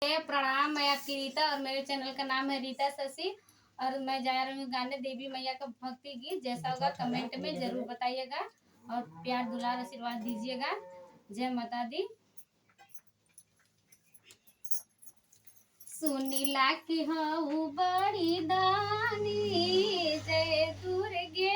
प्रणाम। मैं आपकी रीता और मेरे चैनल का नाम है रीता शशि। और मैं जा रही हूँ गाने देवी मैया का भक्ति गीत। जैसा होगा कमेंट में जरूर बताइएगा और प्यार दुलार आशीर्वाद दीजिएगा। जय माता दी। सुनीला की हऊ बड़ी दानी, जय दुर्गे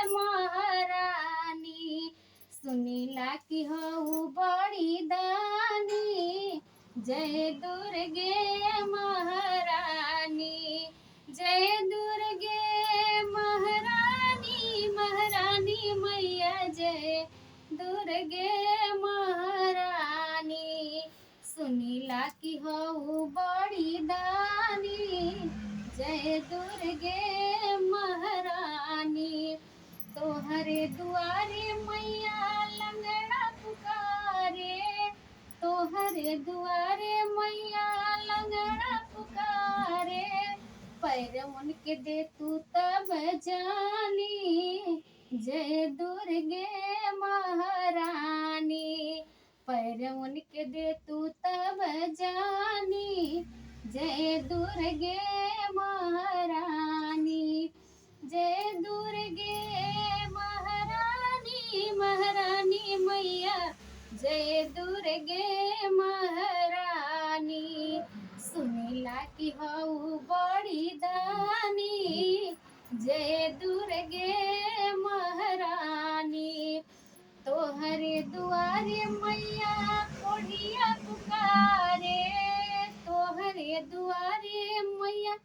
महारानी। सुनीला की हऊ बड़ी दानी, जय दुर्गे महारानी। जय दुर्गे महारानी, महारानी मैया जय दुर्गे महारानी। सुनीला की हऊ बड़ी दानी, जय दुर्गे महारानी। तोहरे दुआरे मैया लंगड़ा पुकारे, तोहरे दुआरे मैया लंगड़ा पुकारे। पैर उनके दे तू तब जानी, जय दुर्गे महारानी। पैर उनके दे तू तब जानी, जय दुर्गे महारानी। जय दुर्गे महारानी, महारानी मैया जय दुर्गे महारानी। सुनीला की हऊ बड़ी दानी, जय दुर्गे महारानी। तोहरे दुआरे मैया कोढ़िया पुकारे, तोहरे दुआरे मैया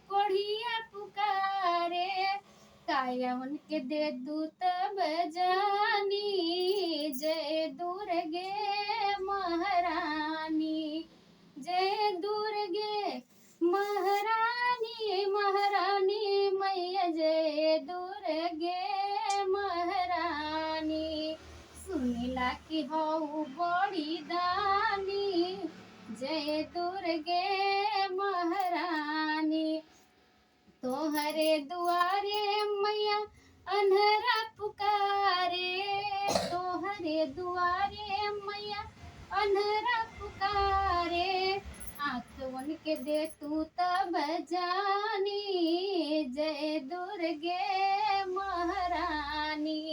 कोढ़िया पुकारे। काया उनके दे दू तब जानी, जय दुर्गे महारानी। जय दुर्गे महारानी, महारानी मैया जय दुर्गे महारानी। सुनीला की हऊ बड़ी दानी, जय दुर्गे महारानी। तोहरे दुआरे मैया अन्हरा पुकारे, तोहरे दुआरे मैया अन्हरा पुकारे। आँख उनके दे तू तब जानी, जय दुर्गे महारानी।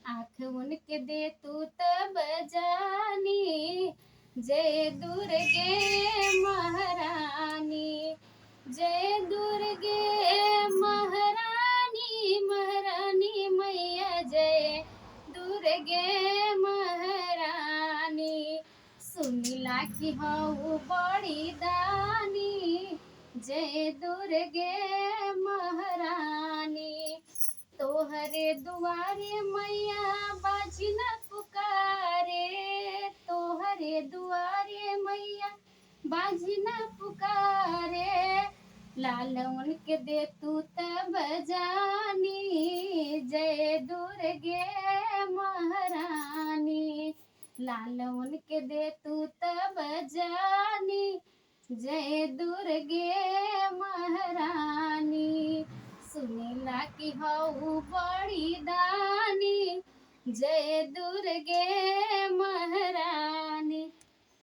आँख उनके दे तू तब जानी, जय दुर्गे महारानी। जय दुर्गे महारानी, महारानी मैया जय दुर्गे महारानी। सुनीला की हऊ बड़ी दानी, जय दुर्गे महारानी। तोहरे दुआरे मैया बाजी न पुकारे, तोहरे दुआरे मैया बाजी न पुकारे। लाल उनके दे तू तब जानी, जय दुर्गे महारानी। लाल उनके दे तू तब जानी, जय दुर्गे महारानी। सुनीला की हऊ बड़ी दानी, जय दुर्गे महारानी।